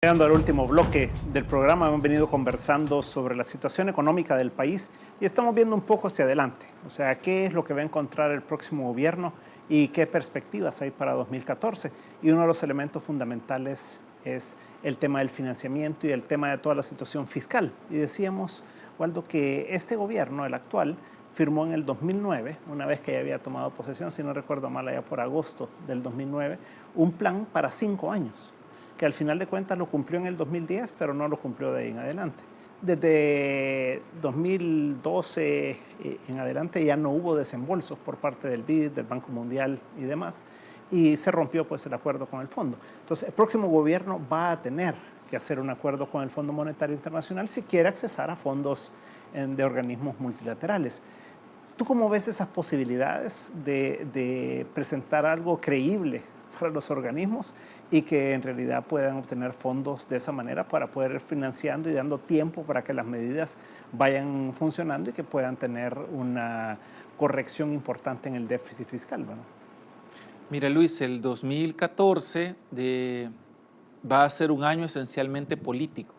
Llegando al último bloque del programa, hemos venido conversando sobre la situación económica del país y estamos viendo un poco hacia adelante, o sea, qué es lo que va a encontrar el próximo gobierno y qué perspectivas hay para 2014. Y uno de los elementos fundamentales es el tema del financiamiento y el tema de toda la situación fiscal. Y decíamos, Waldo, que este gobierno, el actual, firmó en el 2009, una vez que ya había tomado posesión, si no recuerdo mal, allá por agosto del 2009, un plan para 5 años, que al final de cuentas lo cumplió en el 2010, pero no lo cumplió de ahí en adelante. Desde 2012 en adelante ya no hubo desembolsos por parte del BID, del Banco Mundial y demás, y se rompió pues el acuerdo con el fondo. Entonces el próximo gobierno va a tener que hacer un acuerdo con el Fondo Monetario Internacional si quiere accesar a fondos de organismos multilaterales. ¿Tú cómo ves esas posibilidades de presentar algo creíble para los organismos y que en realidad puedan obtener fondos de esa manera para poder ir financiando y dando tiempo para que las medidas vayan funcionando y que puedan tener una corrección importante en el déficit fiscal? Bueno. Mira, Luis, el 2014 va a ser un año esencialmente político.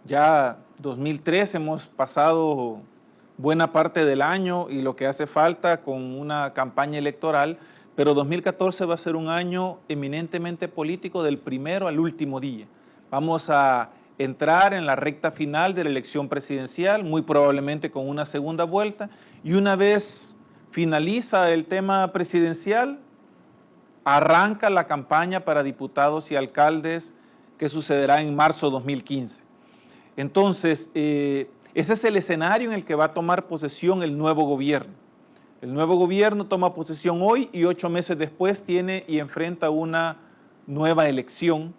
Ya 2013 hemos pasado buena parte del año y lo que hace falta con una campaña electoral, pero 2014 va a ser un año eminentemente político del primero al último día. Vamos a entrar en la recta final de la elección presidencial, muy probablemente con una segunda vuelta, y una vez finaliza el tema presidencial, arranca la campaña para diputados y alcaldes que sucederá en marzo de 2015. Entonces, ese es el escenario en el que va a tomar posesión el nuevo gobierno. El nuevo gobierno toma posesión hoy y 8 meses después tiene y enfrenta una nueva elección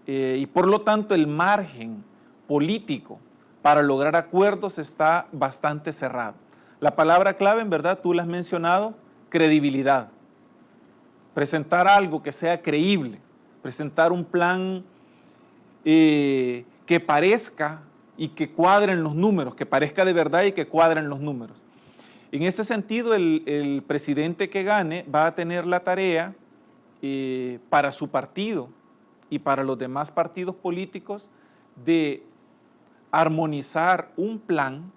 y por lo tanto el margen político para lograr acuerdos está bastante cerrado. La palabra clave, en verdad, tú la has mencionado, credibilidad. Presentar algo que sea creíble, presentar un plan que parezca y que cuadren los números, que parezca de verdad y que cuadren los números. En ese sentido, el presidente que gane va a tener la tarea para su partido y para los demás partidos políticos de armonizar un plan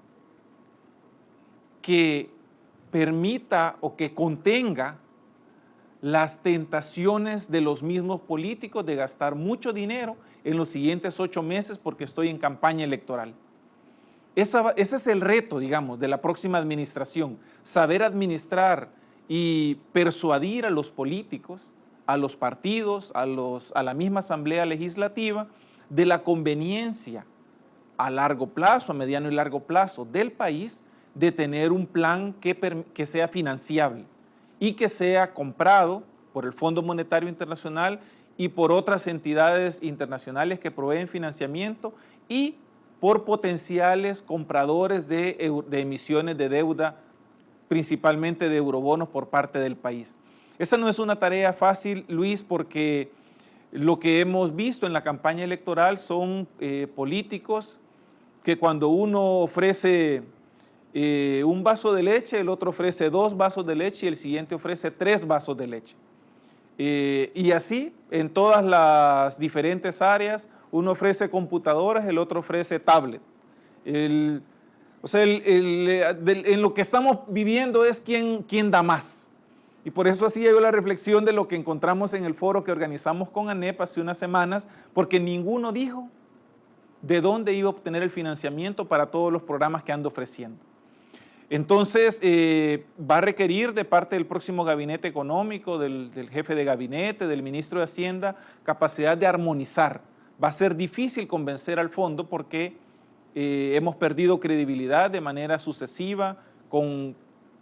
que permita o que contenga las tentaciones de los mismos políticos de gastar mucho dinero en los siguientes 8 meses porque estoy en campaña electoral. Ese es el reto, digamos, de la próxima administración, saber administrar y persuadir a los políticos, a los partidos, a la misma Asamblea Legislativa de la conveniencia a largo plazo, a mediano y largo plazo del país de tener un plan que sea financiable y que sea comprado por el Fondo Monetario Internacional y por otras entidades internacionales que proveen financiamiento y por potenciales compradores de emisiones de deuda, principalmente de eurobonos por parte del país. Esa no es una tarea fácil, Luis, porque lo que hemos visto en la campaña electoral son políticos que cuando uno ofrece un vaso de leche, el otro ofrece 2 vasos de leche y el siguiente ofrece 3 vasos de leche. Y así en todas las diferentes áreas, uno ofrece computadoras, el otro ofrece tablet. En lo que estamos viviendo es quién da más. Y por eso hacía yo la reflexión de lo que encontramos en el foro que organizamos con ANEP hace unas semanas, porque ninguno dijo de dónde iba a obtener el financiamiento para todos los programas que ando ofreciendo. Entonces, va a requerir de parte del próximo gabinete económico, del jefe de gabinete, del ministro de Hacienda, capacidad de armonizar. Va a ser difícil convencer al fondo porque hemos perdido credibilidad de manera sucesiva con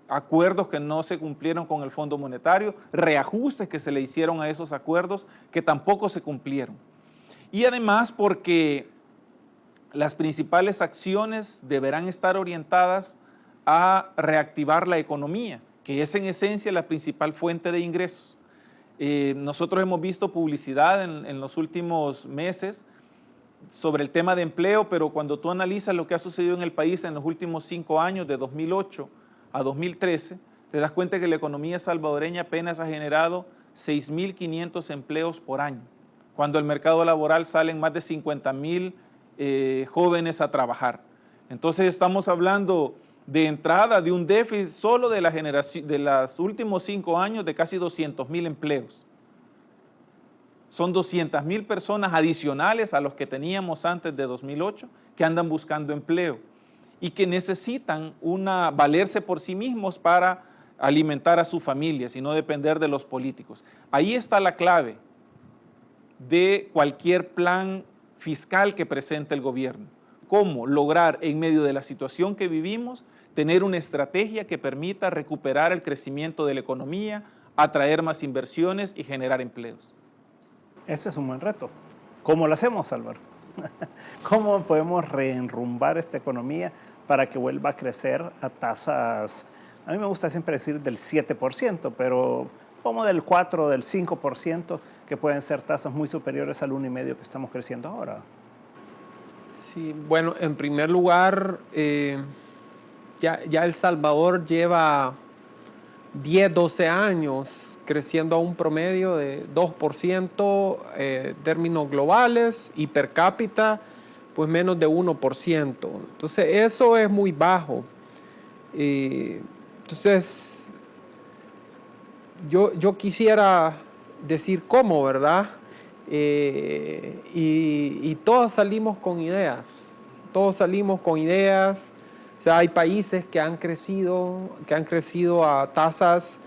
acuerdos que no se cumplieron con el Fondo Monetario, reajustes que se le hicieron a esos acuerdos que tampoco se cumplieron. Y además porque las principales acciones deberán estar orientadas a reactivar la economía, que es en esencia la principal fuente de ingresos. Nosotros hemos visto publicidad en los últimos meses sobre el tema de empleo, pero cuando tú analizas lo que ha sucedido en el país en los últimos 5 años, de 2008 a 2013, te das cuenta que la economía salvadoreña apenas ha generado 6.500 empleos por año. cuando el mercado laboral salen más de 50,000 jóvenes a trabajar. Entonces estamos hablando de entrada de un déficit solo de la generación de los últimos 5 años de casi 200,000 empleos. Son 200,000 personas adicionales a los que teníamos antes de 2008 que andan buscando empleo y que necesitan valerse por sí mismos para alimentar a sus familias y no depender de los políticos. Ahí está la clave de cualquier plan fiscal que presente el gobierno. Cómo lograr, en medio de la situación que vivimos, tener una estrategia que permita recuperar el crecimiento de la economía, atraer más inversiones y generar empleos. Ese es un buen reto. ¿Cómo lo hacemos, Álvaro? ¿Cómo podemos reenrumbar esta economía para que vuelva a crecer a tasas, a mí me gusta siempre decir del 7%, pero como del 4 o del 5%, que pueden ser tasas muy superiores al 1,5% que estamos creciendo ahora? Sí, bueno, en primer lugar, ya El Salvador lleva 10, 12 años creciendo a un promedio de 2% términos globales y per cápita pues menos de 1%. Entonces eso es muy bajo. Entonces yo quisiera decir cómo, ¿verdad? Y todos salimos con ideas. Todos salimos con ideas. O sea, hay países que han crecido a tasas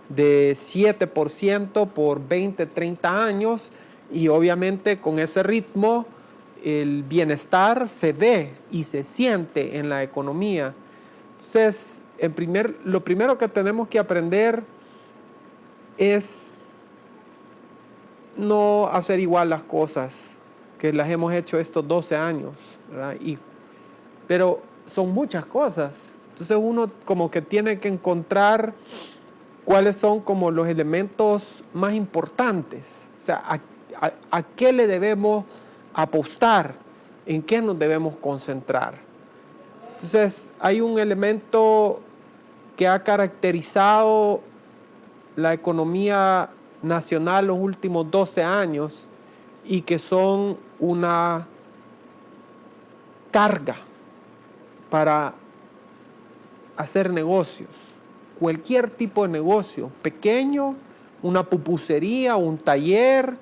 de 7% por 20, 30 años y obviamente con ese ritmo el bienestar se ve y se siente en la economía. Entonces, lo primero que tenemos que aprender es no hacer igual las cosas que las hemos hecho estos 12 años, ¿verdad? Pero son muchas cosas. Entonces uno como que tiene que encontrar cuáles son como los elementos más importantes. O sea, a qué le debemos apostar, en qué nos debemos concentrar. Entonces, hay un elemento que ha caracterizado la economía nacional los últimos 12 años y que son una carga para hacer negocios. Cualquier tipo de negocio, pequeño, una pupusería, un taller,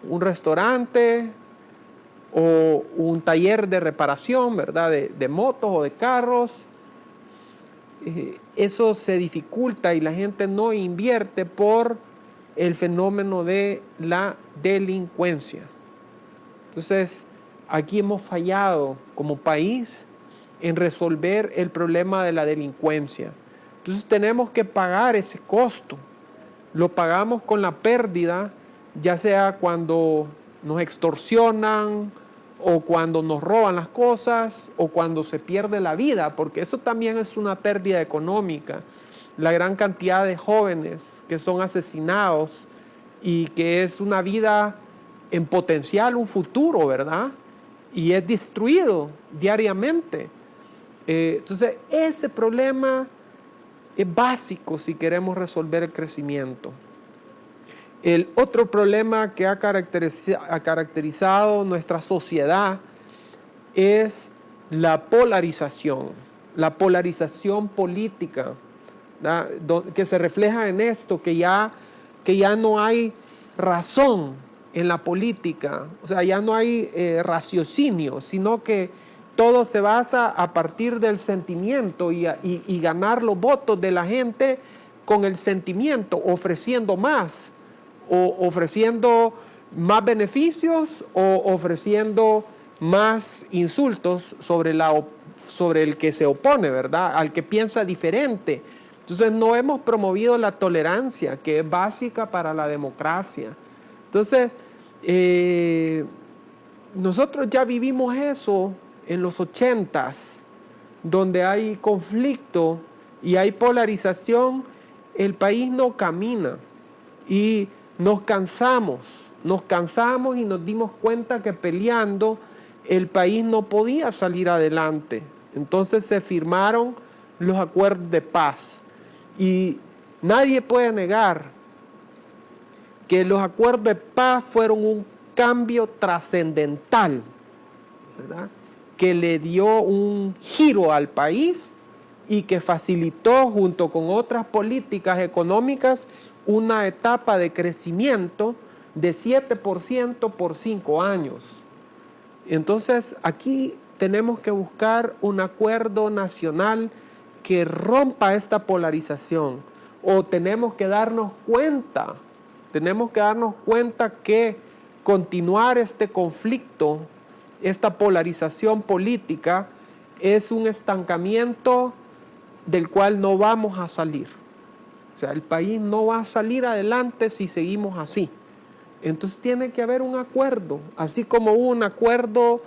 un restaurante o un taller de reparación, ¿verdad? De motos o de carros. Eso se dificulta y la gente no invierte por el fenómeno de la delincuencia. Entonces, aquí hemos fallado como país en resolver el problema de la delincuencia. Entonces tenemos que pagar ese costo. Lo pagamos con la pérdida, ya sea cuando nos extorsionan o cuando nos roban las cosas o cuando se pierde la vida, porque eso también es una pérdida económica. La gran cantidad de jóvenes que son asesinados y que es una vida en potencial, un futuro, ¿verdad? Y es destruido diariamente. Entonces, ese problema es básico si queremos resolver el crecimiento. El otro problema que ha caracterizado nuestra sociedad es la polarización política, ¿verdad? Que se refleja en esto, que ya no hay razón en la política, o sea, ya no hay raciocinio, sino que todo se basa a partir del sentimiento y ganar los votos de la gente con el sentimiento, ofreciendo más, o ofreciendo más beneficios o ofreciendo más insultos sobre el que se opone, ¿verdad? Al que piensa diferente. Entonces no hemos promovido la tolerancia, que es básica para la democracia. Entonces, nosotros ya vivimos eso en los 80s, donde hay conflicto y hay polarización. El país no camina y nos cansamos y nos dimos cuenta que peleando el país no podía salir adelante. Entonces se firmaron los acuerdos de paz y nadie puede negar que los acuerdos de paz fueron cambio trascendental, ¿verdad?, que le dio un giro al país y que facilitó, junto con otras políticas económicas, una etapa de crecimiento de 7% por 5 años. Entonces, aquí tenemos que buscar un acuerdo nacional que rompa esta polarización, o tenemos que darnos cuenta que continuar este conflicto, esta polarización política, es un estancamiento del cual no vamos a salir. O sea, el país no va a salir adelante si seguimos así. Entonces tiene que haber un acuerdo, así como hubo un acuerdo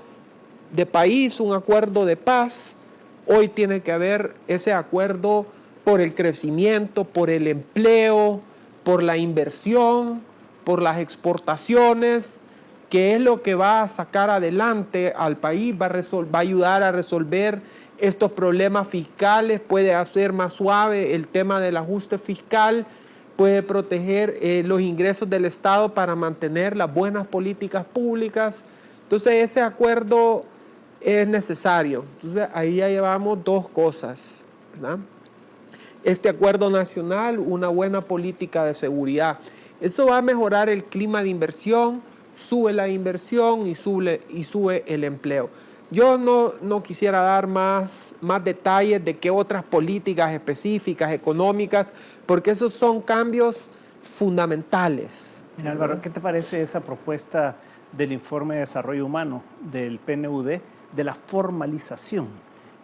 de país, un acuerdo de paz. Hoy tiene que haber ese acuerdo por el crecimiento, por el empleo, por la inversión, por las exportaciones, que es lo que va a sacar adelante al país, va a ayudar a resolver estos problemas fiscales, puede hacer más suave el tema del ajuste fiscal, puede proteger los ingresos del Estado para mantener las buenas políticas públicas. Entonces ese acuerdo es necesario. Entonces ahí ya llevamos dos cosas, ¿verdad? Este acuerdo nacional, una buena política de seguridad. Eso va a mejorar el clima de inversión, sube la inversión y sube el empleo. Yo no quisiera dar más detalles de qué otras políticas específicas, económicas, porque esos son cambios fundamentales. Mira, Álvaro, ¿qué te parece esa propuesta del informe de desarrollo humano del PNUD de la formalización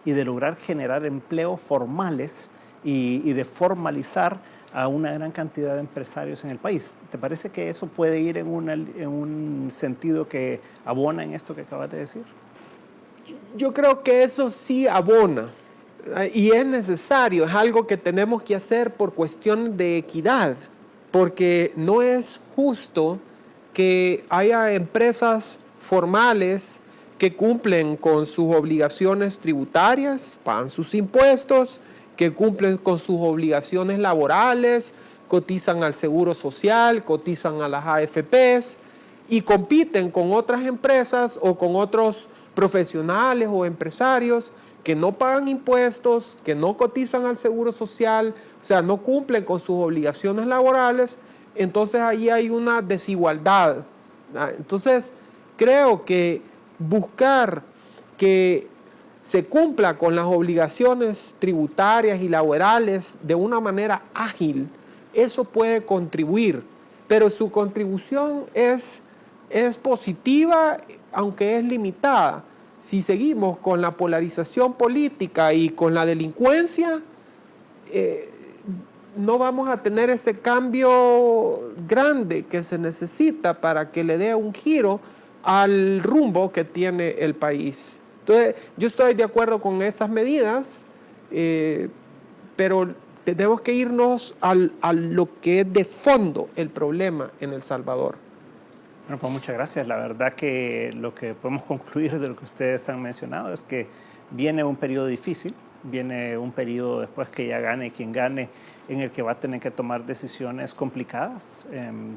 y de lograr generar empleos formales y de formalizar a una gran cantidad de empresarios en el país? ¿Te parece que eso puede ir en un sentido que abona en esto que acabas de decir? Yo creo que eso sí abona y es necesario, es algo que tenemos que hacer por cuestión de equidad, porque no es justo que haya empresas formales que cumplen con sus obligaciones tributarias, pagan sus impuestos, que cumplen con sus obligaciones laborales, cotizan al Seguro Social, cotizan a las AFPs y compiten con otras empresas o con otros profesionales o empresarios que no pagan impuestos, que no cotizan al Seguro Social, o sea, no cumplen con sus obligaciones laborales. Entonces ahí hay una desigualdad. Entonces creo que buscar que se cumpla con las obligaciones tributarias y laborales de una manera ágil, eso puede contribuir, pero su contribución es positiva, aunque es limitada. Si seguimos con la polarización política y con la delincuencia, no vamos a tener ese cambio grande que se necesita para que le dé un giro al rumbo que tiene el país. Entonces, yo estoy de acuerdo con esas medidas, pero tenemos que irnos a lo que es de fondo el problema en El Salvador. Bueno, pues muchas gracias. La verdad que lo que podemos concluir de lo que ustedes han mencionado es que viene un periodo difícil, viene un periodo después que ya gane quien gane, en el que va a tener que tomar decisiones complicadas.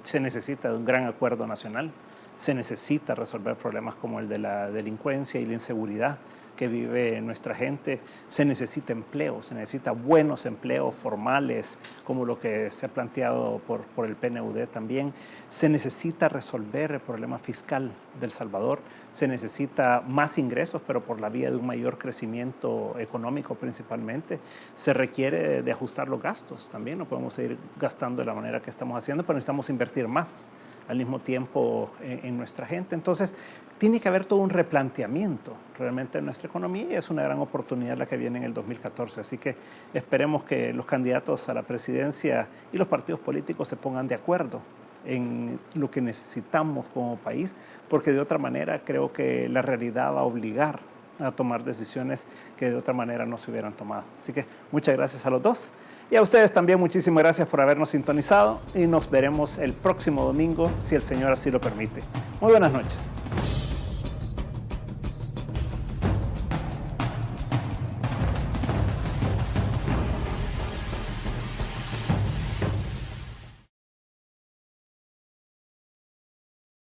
Se necesita de un gran acuerdo nacional, se necesita resolver problemas como el de la delincuencia y la inseguridad que vive nuestra gente, se necesita empleo, se necesita buenos empleos formales, como lo que se ha planteado por el PNUD también, se necesita resolver el problema fiscal del Salvador, se necesita más ingresos, pero por la vía de un mayor crecimiento económico principalmente, se requiere de ajustar los gastos también, no podemos seguir gastando de la manera que estamos haciendo, pero necesitamos invertir más al mismo tiempo en nuestra gente. Entonces, tiene que haber todo un replanteamiento realmente en nuestra economía y es una gran oportunidad la que viene en el 2014. Así que esperemos que los candidatos a la presidencia y los partidos políticos se pongan de acuerdo en lo que necesitamos como país, porque de otra manera creo que la realidad va a obligar a tomar decisiones que de otra manera no se hubieran tomado. Así que muchas gracias a los dos. Y a ustedes también muchísimas gracias por habernos sintonizado y nos veremos el próximo domingo si el Señor así lo permite. Muy buenas noches.